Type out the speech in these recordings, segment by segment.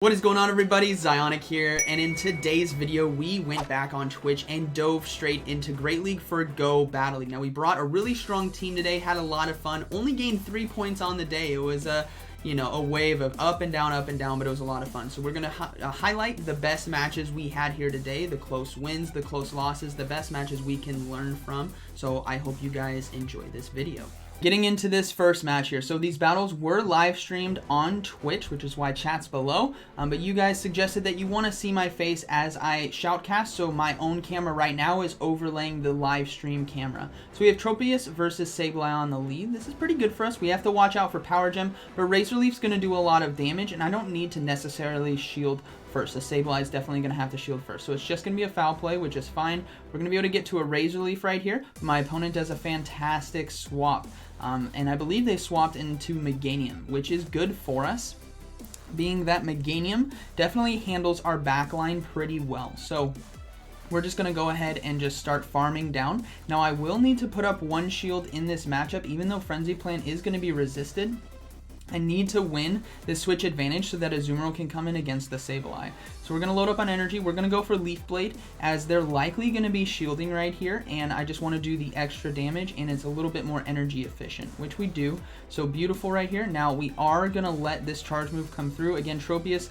What is going on, everybody? ZyoniK here, and in today's video we went back on Twitch and dove straight into Great League for Go Battle League. Now we brought a really strong team today, had a lot of fun, only gained 3 points on the day. It was a wave of up and down, but it was a lot of fun. So we're gonna highlight the best matches we had here today, the close wins, the close losses, the best matches we can learn from. So I hope you guys enjoy this video. Getting into this first match here. So these battles were live streamed on Twitch, which is why chat's below. But you guys suggested that you want to see my face as I shoutcast. So my own camera right now is overlaying the live stream camera. So we have Tropius versus Sableye on the lead. This is pretty good for us. We have to watch out for Power Gem, but Razor Leaf's going to do a lot of damage, and I don't need to necessarily shield first. The Sableye is definitely going to have to shield first. So it's just going to be a foul play, which is fine. We're going to be able to get to a Razor Leaf right here. My opponent does a fantastic swap. And I believe they swapped into Meganium, which is good for us, being that Meganium definitely handles our backline pretty well. So we're just going to go ahead and just start farming down. Now I will need to put up one shield in this matchup, even though Frenzy Plant is going to be resisted. I need to win this switch advantage so that Azumarill can come in against the Sableye. So we're going to load up on energy. We're going to go for Leaf Blade, as they're likely going to be shielding right here, and I just want to do the extra damage, and it's a little bit more energy efficient, which we do. So beautiful right here. Now we are going to let this charge move come through. Again, Tropius,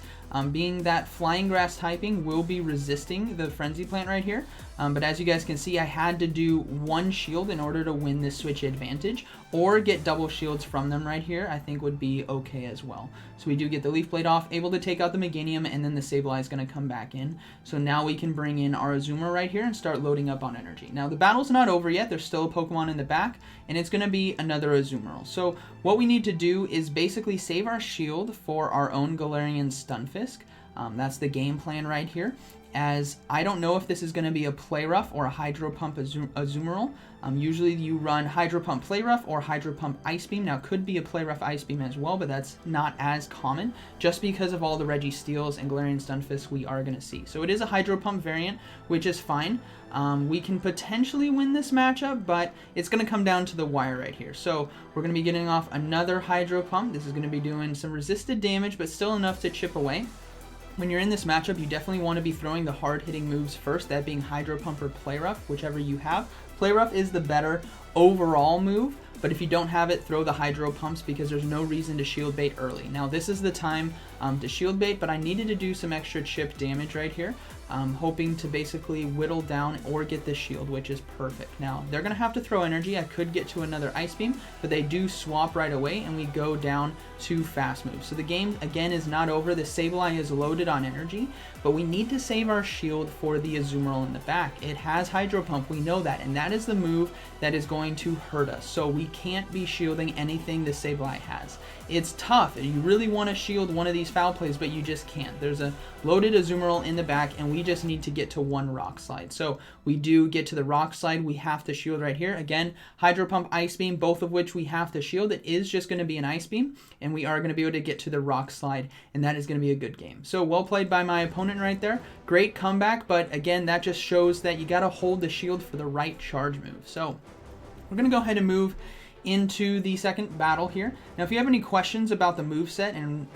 being that Flying Grass typing, will be resisting the Frenzy Plant right here. But as you guys can see, I had to do one shield in order to win this switch advantage, or get double shields from them right here, I think would be okay as well. So we do get the Leaf Blade off, able to take out the Meganium, and then the Sableye is going to come back in. So now we can bring in our Azumarill right here and start loading up on energy. Now the battle's not over yet, there's still a Pokemon in the back, and it's going to be another Azumarill. So what we need to do is basically save our shield for our own Galarian Stunfisk. That's the game plan right here, as I don't know if this is going to be a Play Rough or a Hydro Pump Azumarill. Usually you run Hydro Pump Play Rough or Hydro Pump Ice Beam. Now could be a Play Rough Ice Beam as well, but that's not as common just because of all the Registeels and Galarian Stunfisk we are going to see. So it is a Hydro Pump variant, which is fine. We can potentially win this matchup, but it's going to come down to the wire right here. So we're going to be getting off another Hydro Pump. This is going to be doing some resisted damage, but still enough to chip away. When you're in this matchup, you definitely want to be throwing the hard-hitting moves first, that being Hydro Pump or Play Rough, whichever you have. Play Rough is the better overall move, but if you don't have it, throw the Hydro Pumps, because there's no reason to shield bait early. Now this is the time to shield bait, but I needed to do some extra chip damage right here, hoping to basically whittle down or get this shield, which is perfect. Now they're going to have to throw energy. I could get to another Ice Beam, but they do swap right away, and we go down to fast moves. So the game, again, is not over. The Sableye is loaded on energy, but we need to save our shield for the Azumarill in the back. It has Hydro Pump, we know that, and that is the move that is going to hurt us. So we can't be shielding anything the Sableye has. It's tough, and you really want to shield one of these foul plays, but you just can't. There's a loaded Azumarill in the back, and we just need to get to one Rock Slide. So we do get to the Rock Slide. We have to shield right here. Again, Hydro Pump, Ice Beam, both of which we have to shield. It is just going to be an Ice Beam, and we are going to be able to get to the Rock Slide, and that is going to be a good game. So well played by my opponent right there. Great comeback, but again, that just shows that you got to hold the shield for the right charge move. So we're going to go ahead and move into the second battle here. Now if you have any questions about the moveset and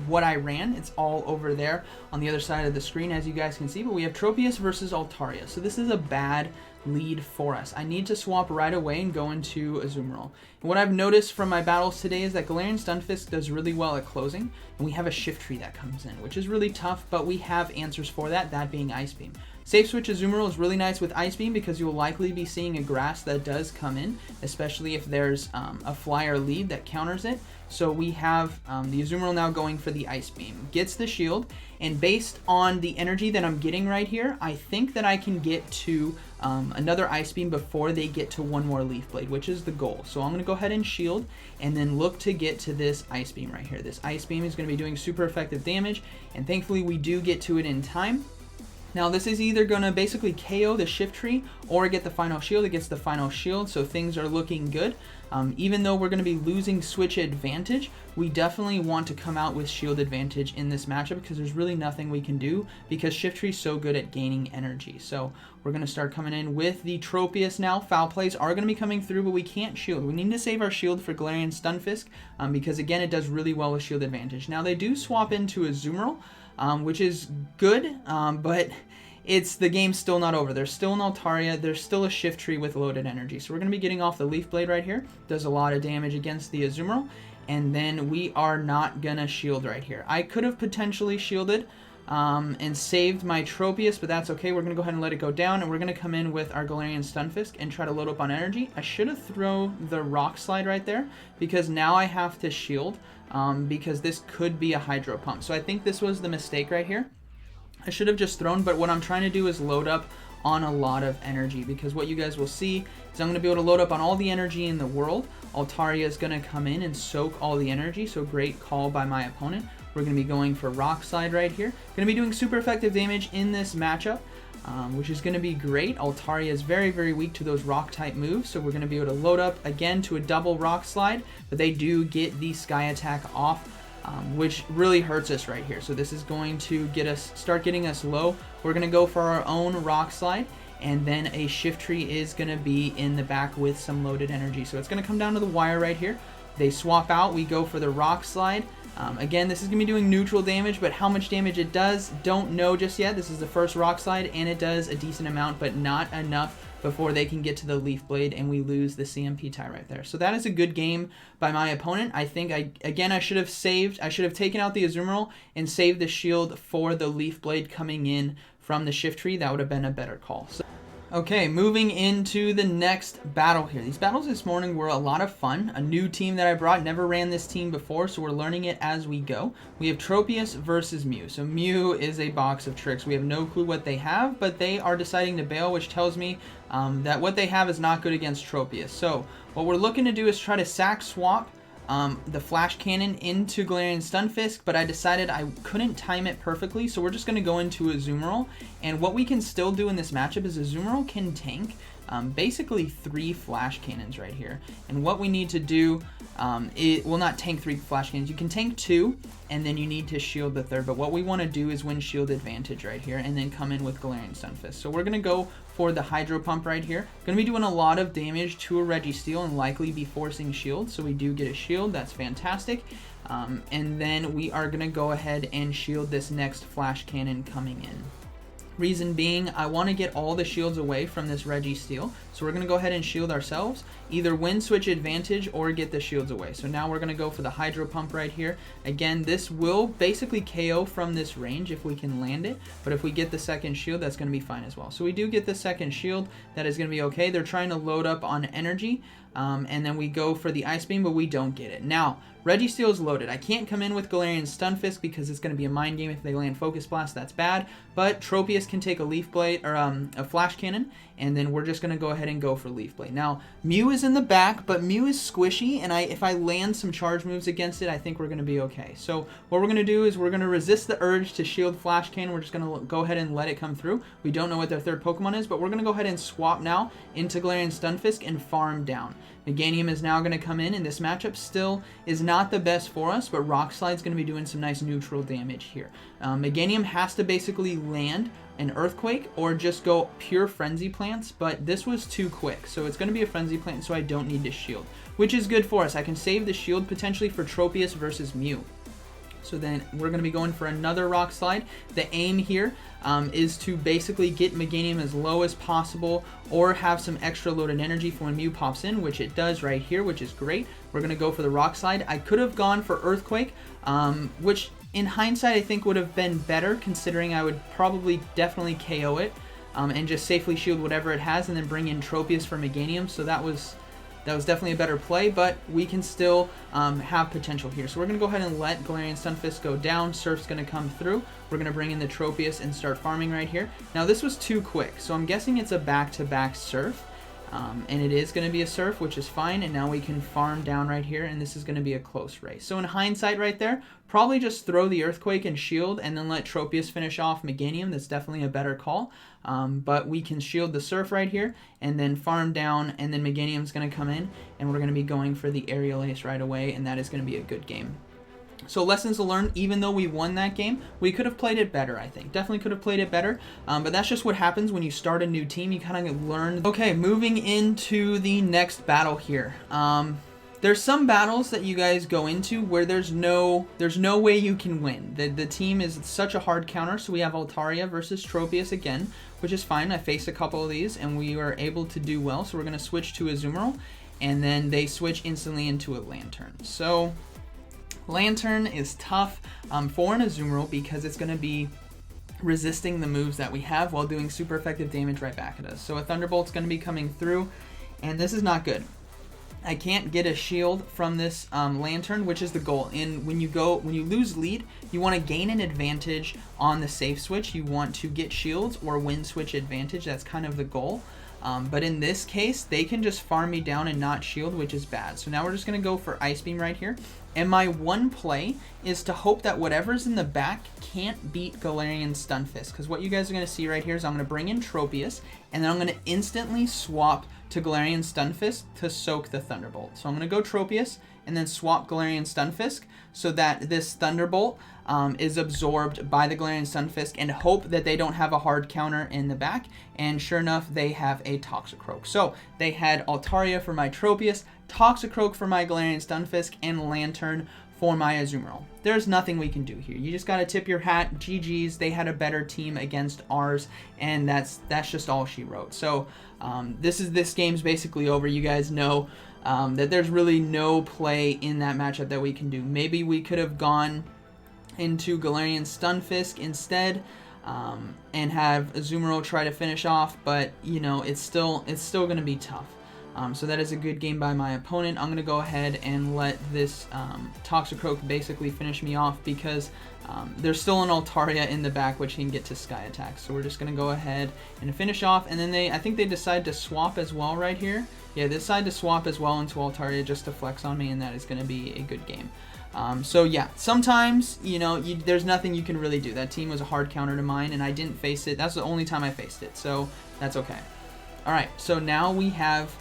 what I ran, it's all over there on the other side of the screen, as you guys can see. But we have Tropius versus Altaria, so this is a bad lead for us. I need to swap right away and go into Azumarill. And what I've noticed from my battles today is that Galarian Stunfisk does really well at closing, and we have a Shift Tree that comes in, which is really tough, but we have answers for that, that being Ice Beam. Safe Switch Azumarill is really nice with Ice Beam, because you'll likely be seeing a grass that does come in, especially if there's a flyer lead that counters it. So we have the Azumarill now going for the Ice Beam. Gets the shield, and based on the energy that I'm getting right here, I think that I can get to another Ice Beam before they get to one more Leaf Blade, which is the goal. So I'm going to go ahead and shield, and then look to get to this Ice Beam right here. This Ice Beam is going to be doing super effective damage, and thankfully we do get to it in time. Now this is either going to basically KO the Shift Tree or get the final shield. It gets the final shield, so things are looking good. Even though we're going to be losing switch advantage, we definitely want to come out with shield advantage in this matchup because there's really nothing we can do because Shiftry is so good at gaining energy. So we're going to start coming in with the Tropius now. Foul plays are going to be coming through, but we can't shield. We need to save our shield for Galarian Stunfisk because, again, it does really well with shield advantage. Now, they do swap into a Azumarill, which is good, but the game's still not over. There's still an Altaria. There's still a Shiftry with loaded energy. So we're going to be getting off the Leaf Blade right here. Does a lot of damage against the Azumarill. And then we are not going to shield right here. I could have potentially shielded and saved my Tropius, but that's okay. We're going to go ahead and let it go down, and we're going to come in with our Galarian Stunfisk and try to load up on energy. I should have thrown the Rock Slide right there because now I have to shield because this could be a Hydro Pump. So I think this was the mistake right here. I should have just thrown, but what I'm trying to do is load up on a lot of energy because what you guys will see is I'm going to be able to load up on all the energy in the world. Altaria is going to come in and soak all the energy, so great call by my opponent. We're going to be going for Rock Slide right here. Going to be doing super effective damage in this matchup, which is going to be great. Altaria is very, very weak to those rock type moves, so we're going to be able to load up again to a double Rock Slide, but they do get the Sky Attack off, which really hurts us right here. So this is going to start getting us low. We're going to go for our own Rock Slide, and then a Shiftry is going to be in the back with some loaded energy. So it's going to come down to the wire right here. They swap out. We go for the Rock Slide. Again, this is going to be doing neutral damage, but how much damage it does, don't know just yet. This is the first Rock Slide, and it does a decent amount, but not enough before they can get to the Leaf Blade, and we lose the CMP tie right there. So that is a good game by my opponent. I think, I should have taken out the Azumarill and saved the shield for the Leaf Blade coming in from the Shiftry. That would have been a better call. Okay, moving into the next battle here. These battles this morning were a lot of fun. A new team that I brought, never ran this team before, so we're learning it as we go. We have Tropius versus Mew. So Mew is a box of tricks. We have no clue what they have, but they are deciding to bail, which tells me that what they have is not good against Tropius. So what we're looking to do is try to sack swap the Flash Cannon into Galarian Stunfisk, but I decided I couldn't time it perfectly, so we're just going to go into a Azumarill. And what we can still do in this matchup is Azumarill can tank basically 3 Flash Cannons right here. And what we need to do, it will not tank 3 Flash Cannons. You can tank 2, and then you need to shield the 3rd. But what we want to do is win shield advantage right here, and then come in with Galarian Stunfisk. So we're going to go for the Hydro Pump right here. Going to be doing a lot of damage to a Registeel and likely be forcing shield. So we do get a shield. That's fantastic. And then we are going to go ahead and shield this next Flash Cannon coming in. Reason being, I want to get all the shields away from this Registeel. So we're going to go ahead and shield ourselves, either win switch advantage or get the shields away. So now we're going to go for the Hydro Pump right here. Again, this will basically KO from this range if we can land it. But if we get the second shield, that's going to be fine as well. So we do get the second shield. That is going to be okay. They're trying to load up on energy. And then we go for the Ice Beam, but we don't get it. Now, Registeel is loaded. I can't come in with Galarian Stunfisk because it's going to be a mind game. If they land Focus Blast, that's bad. But Tropius can take a Leaf Blade, or a Flash Cannon, and then we're just going to go ahead and go for Leaf Blade. Now, Mew is in the back, but Mew is squishy, and if I land some charge moves against it, I think we're going to be okay. So what we're going to do is we're going to resist the urge to shield Flash Cannon. We're just going to go ahead and let it come through. We don't know what their 3rd Pokemon is, but we're going to go ahead and swap now into Galarian Stunfisk and farm down. Meganium is now going to come in, and this matchup still is not the best for us, but Rock Slide's going to be doing some nice neutral damage here. Meganium has to basically land an Earthquake or just go pure Frenzy Plants, but this was too quick, so it's going to be a Frenzy Plant, so I don't need to shield, which is good for us. I can save the shield potentially for Tropius versus Mew. So then we're going to be going for another Rock Slide. The aim here is to basically get Meganium as low as possible or have some extra loaded energy for when Mew pops in, which it does right here, which is great. We're going to go for the Rock Slide. I could have gone for Earthquake, which in hindsight I think would have been better, considering I would probably definitely KO it and just safely shield whatever it has and then bring in Tropius for Meganium. So that was definitely a better play, but we can still have potential here. So we're going to go ahead and let Galarian Stunfisk go down. Surf's going to come through. We're going to bring in the Tropius and start farming right here. Now this was too quick, so I'm guessing it's a back-to-back Surf. And it is going to be a Surf, which is fine, and now we can farm down right here, and this is going to be a close race. So in hindsight right there, probably just throw the Earthquake and shield, and then let Tropius finish off Meganium. That's definitely a better call. But we can shield the Surf right here, and then farm down, and then Meganium's going to come in, and we're going to be going for the Aerial Ace right away, and that is going to be a good game. So lessons learned, even though we won that game, we could have played it better, I think. Definitely could have played it better, but that's just what happens when you start a new team. You kind of learn. Okay, moving into the next battle here. There's some battles that you guys go into where there's no way you can win. The team is such a hard counter, so we have Altaria versus Tropius again, which is fine. I faced a couple of these, and we were able to do well, so we're going to switch to Azumarill, and then they switch instantly into a Lantern. So Lantern is tough for an Azumarill because it's going to be resisting the moves that we have while doing super effective damage right back at us. So a Thunderbolt's going to be coming through, and this is not good. I can't get a shield from this Lantern, which is the goal. And when you lose lead, you want to gain an advantage on the safe switch. You want to get shields or win switch advantage. That's kind of the goal. But in this case, they can just farm me down and not shield, which is bad. So now we're just going to go for Ice Beam right here. And my one play is to hope that whatever's in the back can't beat Galarian Stunfisk. Because what you guys are going to see right here is I'm going to bring in Tropius, and then I'm going to instantly swap to Galarian Stunfisk to soak the Thunderbolt. So I'm going to go Tropius and then swap Galarian Stunfisk so that this Thunderbolt is absorbed by the Galarian Stunfisk, and hope that they don't have a hard counter in the back. And sure enough, they have a Toxicroak. So they had Altaria for my Tropius, Toxicroak for my Galarian Stunfisk, and Lantern for my Azumarill. There's nothing we can do here. You just got to tip your hat. GG's. They had a better team against ours, and that's just all she wrote. So this game's basically over. You guys know that there's really no play in that matchup that we can do. Maybe we could have gone into Galarian Stunfisk instead, and have Azumarill try to finish off, but you know, it's still going to be tough. So that is a good game by my opponent. I'm going to go ahead and let this Toxicroak basically finish me off because there's still an Altaria in the back which he can get to Sky Attack. So we're just going to go ahead and finish off. And then I think they decide to swap as well right here. Yeah, they decide to swap as well into Altaria just to flex on me, and that is going to be a good game. So yeah, sometimes, you know, there's nothing you can really do. That team was a hard counter to mine, and I didn't face it. That's the only time I faced it, so that's okay. Alright, so now we have...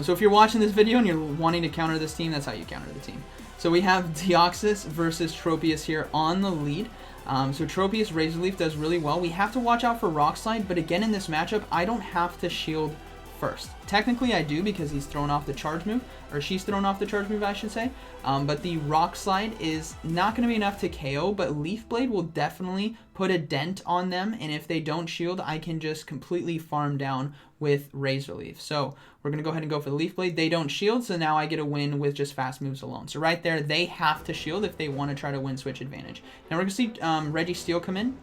so if you're watching this video and you're wanting to counter this team, that's how you counter the team. So we have Deoxis versus Tropius here on the lead. So Tropius Razor Leaf does really well. We have to watch out for Rock Slide, but again in this matchup, I don't have to shield first. Technically I do because he's thrown off the charge move, or she's thrown off the charge move I should say, but the Rock Slide is not going to be enough to KO, but Leaf Blade will definitely put a dent on them, and if they don't shield, I can just completely farm down with Razor Leaf. So we're going to go ahead and go for the Leaf Blade. They don't shield, so now I get a win with just fast moves alone. So right there, they have to shield if they want to try to win switch advantage. Now we're going to see Registeel come in.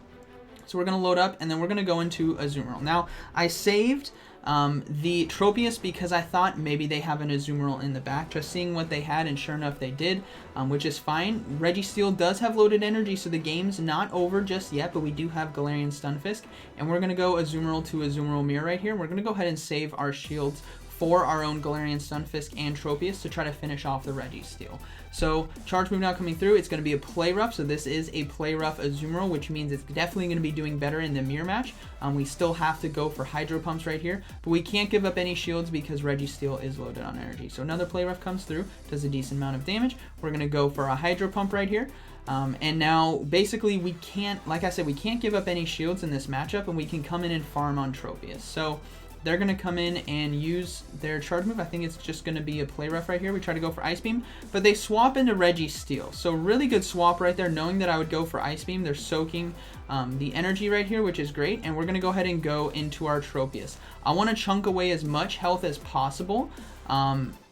So we're going to load up, and then we're going to go into Azumarill. Now, I saved the Tropius because I thought maybe they have an Azumarill in the back, just seeing what they had, and sure enough they did, which is fine. Registeel does have loaded energy, so the game's not over just yet, but we do have Galarian Stunfisk, and we're going to go Azumarill to Azumarill Mirror right here. We're going to go ahead and save our shields for our own Galarian Stunfisk and Tropius to try to finish off the Registeel. So, charge move now coming through. It's going to be a Play Rough, so this is a Play Rough Azumarill, which means it's definitely going to be doing better in the mirror match. We still have to go for Hydro Pumps right here, but we can't give up any shields because Registeel is loaded on energy. So another Play Rough comes through, does a decent amount of damage. We're going to go for a Hydro Pump right here. And now, basically, we can't, like I said, we can't give up any shields in this matchup, and we can come in and farm on Tropius. So, they're going to come in and use their charge move. I think it's just going to be a Play Rough right here. We try to go for Ice Beam, but they swap into Registeel. So really good swap right there, knowing that I would go for Ice Beam. They're soaking the energy right here, which is great. And we're going to go ahead and go into our Tropius. I want to chunk away as much health as possible,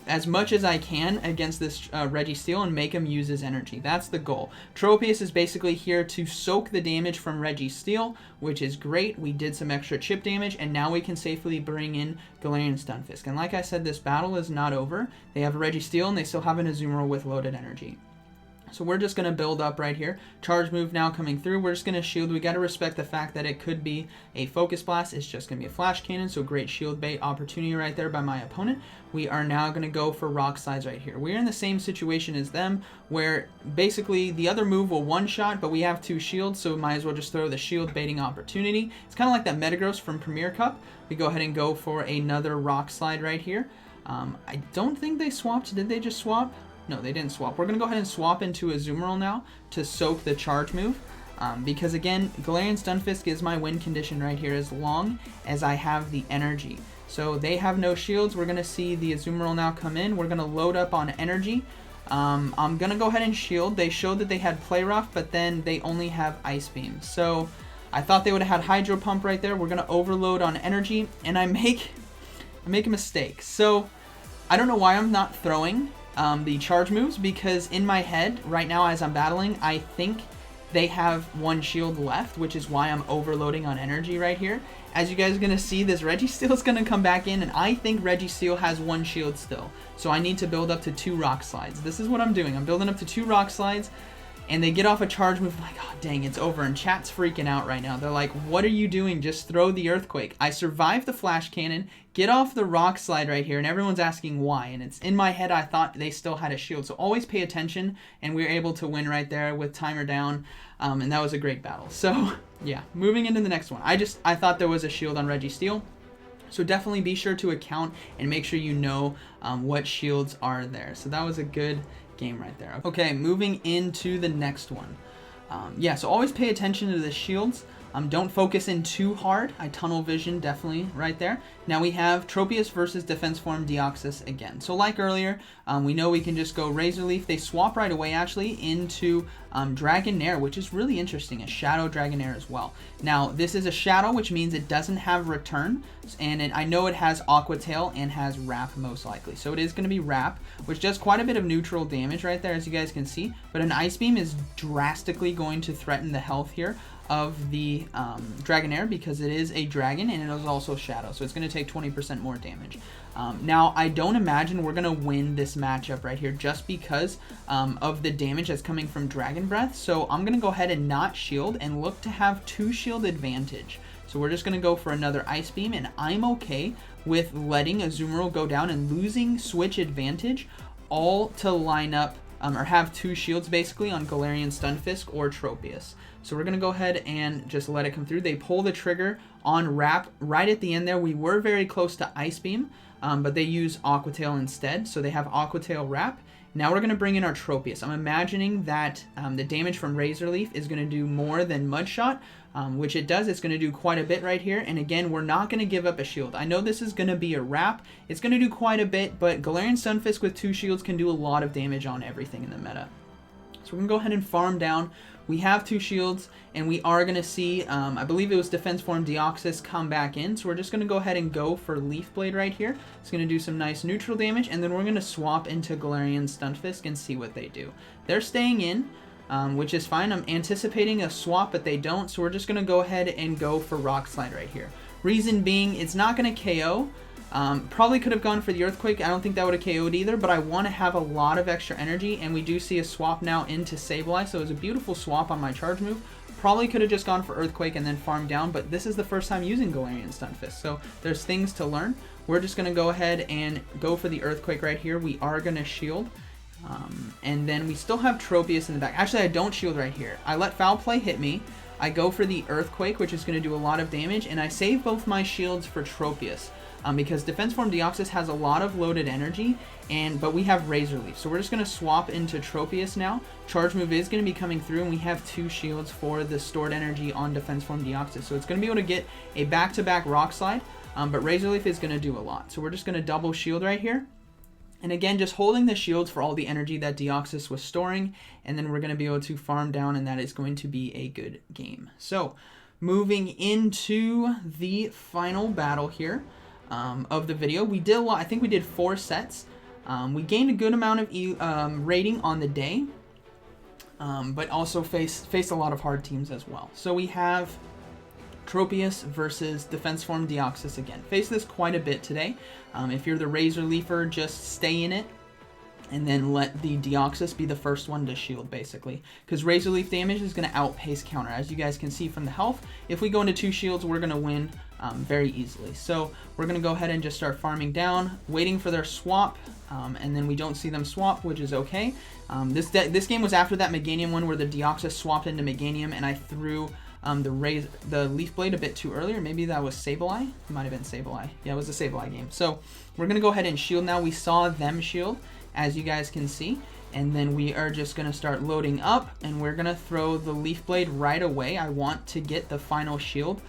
as much as I can against this Registeel, and make him use his energy. That's the goal. Tropius is basically here to soak the damage from Registeel, which is great. We did some extra chip damage, and now we can safely bring in Galarian Stunfisk. And like I said, this battle is not over. They have a Registeel, and they still have an Azumarill with loaded energy. So we're just going to build up right here. Charge move now coming through. We're just going to shield. We got to respect the fact that it could be a Focus Blast. It's just going to be a Flash Cannon. So great shield bait opportunity right there by my opponent. We are now going to go for Rock Slides right here. We're in the same situation as them, where basically the other move will one-shot, but we have two shields, so we might as well just throw the shield baiting opportunity. It's kind of like that Metagross from Premier Cup. We go ahead and go for another Rock Slide right here. I don't think they swapped. Did they just swap? No, they didn't swap. We're going to go ahead and swap into a Azumarill now to soak the charge move. Because again, Galarian Stunfisk is my win condition right here as long as I have the energy. So they have no shields. We're going to see the Azumarill now come in. We're going to load up on energy. I'm going to go ahead and shield. They showed that they had Play Rough, but then they only have Ice Beam. So I thought they would have had Hydro Pump right there. We're going to overload on energy, and I make a mistake. So I don't know why I'm not throwing the charge moves, because in my head right now as I'm battling, I think they have one shield left, which is why I'm overloading on energy right here. As you guys are going to see, this Registeel is going to come back in, and I think Registeel has one shield still. So I need to build up to 2 Rock Slides. This is what I'm doing. I'm building up to 2 Rock Slides, and they get off a charge move. I'm like, oh, dang, it's over. And chat's freaking out right now. They're like, what are you doing? Just throw the Earthquake. I survived the Flash Cannon, get off the Rock Slide right here, and everyone's asking why. And it's in my head, I thought they still had a shield. So always pay attention, and we were able to win right there with timer down. And that was a great battle. So yeah, moving into the next one. I thought there was a shield on Registeel. So definitely be sure to account and make sure you know what shields are there. So that was a good game right there. Okay, moving into the next one. Yeah, so always pay attention to the shields. Don't focus in too hard. I tunnel vision definitely right there. Now we have Tropius versus Defense Form Deoxys again. So like earlier, we know we can just go Razor Leaf. They swap right away actually into Dragonair, which is really interesting. A Shadow Dragonair as well. Now this is a Shadow, which means it doesn't have Return, and I know it has Aqua Tail and has Wrap most likely. So it is going to be Wrap, which does quite a bit of neutral damage right there, as you guys can see. But an Ice Beam is drastically going to threaten the health here of the Dragonair, because it is a dragon and it is also Shadow, so it's going to take 20% more damage. Now I don't imagine we're going to win this matchup right here just because of the damage that's coming from Dragon Breath, so I'm going to go ahead and not shield and look to have 2 shield advantage. So we're just going to go for another Ice Beam, and I'm okay with letting Azumarill go down and losing switch advantage, all to line up or have 2 shields basically on Galarian Stunfisk or Tropius. So we're going to go ahead and just let it come through. They pull the trigger on Wrap right at the end there. We were very close to Ice Beam, but they use Aqua Tail instead. So they have Aqua Tail Wrap. Now we're going to bring in our Tropius. I'm imagining that the damage from Razor Leaf is going to do more than Mud Shot, which it does. It's going to do quite a bit right here. And again, we're not going to give up a shield. I know this is going to be a Wrap. It's going to do quite a bit, but Galarian Stunfisk with 2 shields can do a lot of damage on everything in the meta. So we're going to go ahead and farm down. We have 2 shields, and we are going to see, I believe it was Defense Form Deoxys come back in. So we're just going to go ahead and go for Leaf Blade right here. It's going to do some nice neutral damage, and then we're going to swap into Galarian Stunfisk and see what they do. They're staying in, which is fine. I'm anticipating a swap, but they don't. So we're just going to go ahead and go for Rock Slide right here. Reason being, it's not going to KO. Probably could have gone for the Earthquake. I don't think that would have KO'd either, but I want to have a lot of extra energy, and we do see a swap now into Sableye, so it was a beautiful swap on my charge move. Probably could have just gone for Earthquake and then farmed down, but this is the first time using Galarian Stunfisk, so there's things to learn. We're just going to go ahead and go for the Earthquake right here. We are going to shield, and then we still have Tropius in the back. Actually, I don't shield right here. I let Foul Play hit me. I go for the Earthquake, which is going to do a lot of damage, and I save both my shields for Tropius. Because Defense Form Deoxys has a lot of loaded energy, but we have Razor Leaf. So we're just going to swap into Tropius now. Charge move is going to be coming through, and we have 2 shields for the stored energy on Defense Form Deoxys. So it's going to be able to get a back-to-back Rock Slide, but Razor Leaf is going to do a lot. So we're just going to double shield right here. And again, just holding the shields for all the energy that Deoxys was storing, and then we're going to be able to farm down, and that is going to be a good game. So moving into the final battle here. Of the video, we did a lot. I think we did 4 sets. We gained a good amount of rating on the day, but also faced a lot of hard teams as well. So we have Tropius versus Defense Form Deoxys again. Faced this quite a bit today. If you're the Razor Leafer, just stay in it, and then let the Deoxys be the first one to shield, basically. Because Razor Leaf damage is going to outpace counter. As you guys can see from the health, if we go into 2 shields, we're going to win very easily. So we're going to go ahead and just start farming down, waiting for their swap, and then we don't see them swap, which is okay. This game was after that Meganium one where the Deoxys swapped into Meganium, and I threw the Leaf Blade a bit too earlier. Maybe that was Sableye. It might have been Sableye. Yeah, it was a Sableye game. So we're going to go ahead and shield now. We saw them shield, as you guys can see. And then we are just going to start loading up, and we're going to throw the Leaf Blade right away. I want to get the final shield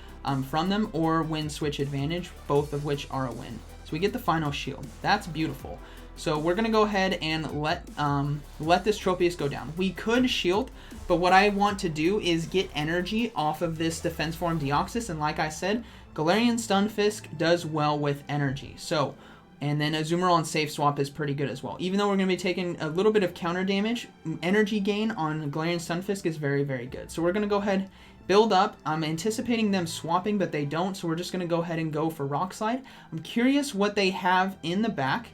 from them, or win switch advantage, both of which are a win. So we get the final shield. That's beautiful. So we're going to go ahead and let this Tropius go down. We could shield, but what I want to do is get energy off of this defense form Deoxys, and like I said, Galarian Stunfisk does well with energy. So, and then Azumarill on Safe Swap is pretty good as well. Even though we're going to be taking a little bit of counter damage, energy gain on Galarian Stunfisk is very, very good. So we're going to go ahead, build up. I'm anticipating them swapping, but they don't, so we're just going to go ahead and go for Rock Slide. I'm curious what they have in the back.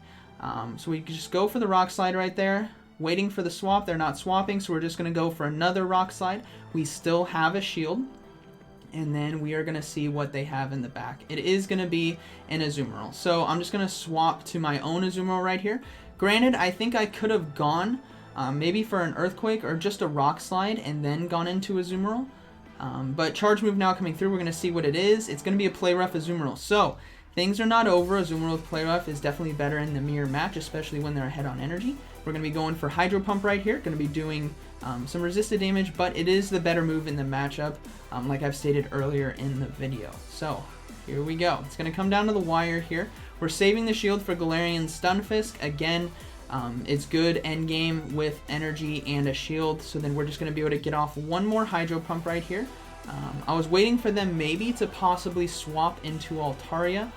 So we can just go for the Rock Slide right there, waiting for the swap. They're not swapping, so we're just going to go for another Rock Slide. We still have a shield. And then we are going to see what they have in the back. It is going to be an Azumarill. So I'm just going to swap to my own Azumarill right here. Granted, I think I could have gone maybe for an Earthquake or just a Rock Slide and then gone into Azumarill. But Charge Move now coming through. We're going to see what it is. It's going to be a Play Rough Azumarill. So things are not over. Azumarill with Play Rough is definitely better in the mirror match, especially when they're ahead on energy. We're going to be going for Hydro Pump right here. Going to be doing some resisted damage, but it is the better move in the matchup, like I've stated earlier in the video. So here we go. It's going to come down to the wire here. We're saving the shield for Galarian Stunfisk. Again, it's good endgame with energy and a shield, so then we're just going to be able to get off one more Hydro Pump right here. I was waiting for them maybe to possibly swap into Altaria,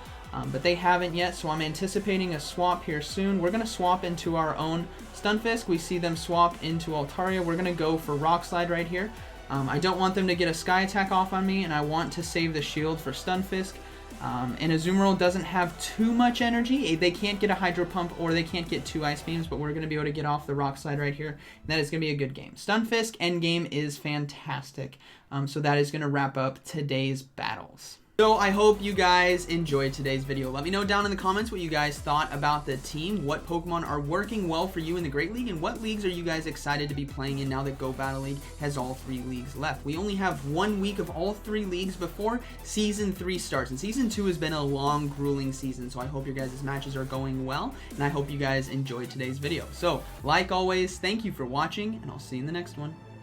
but they haven't yet, so I'm anticipating a swap here soon. We're going to swap into our own Stunfisk. We see them swap into Altaria. We're going to go for Rock Slide right here. I don't want them to get a Sky Attack off on me, and I want to save the shield for Stunfisk. And Azumarill doesn't have too much energy. They can't get a Hydro Pump or they can't get 2 Ice Beams, but we're going to be able to get off the Rock Slide right here. And that is going to be a good game. Stunfisk endgame is fantastic. So that is going to wrap up today's battles. So I hope you guys enjoyed today's video. Let me know down in the comments what you guys thought about the team, what Pokemon are working well for you in the Great League, and what leagues are you guys excited to be playing in now that Go Battle League has all 3 leagues left. We only have 1 week of all 3 leagues before Season 3 starts, and Season 2 has been a long, grueling season, so I hope your guys' matches are going well, and I hope you guys enjoyed today's video. So, like always, thank you for watching, and I'll see you in the next one.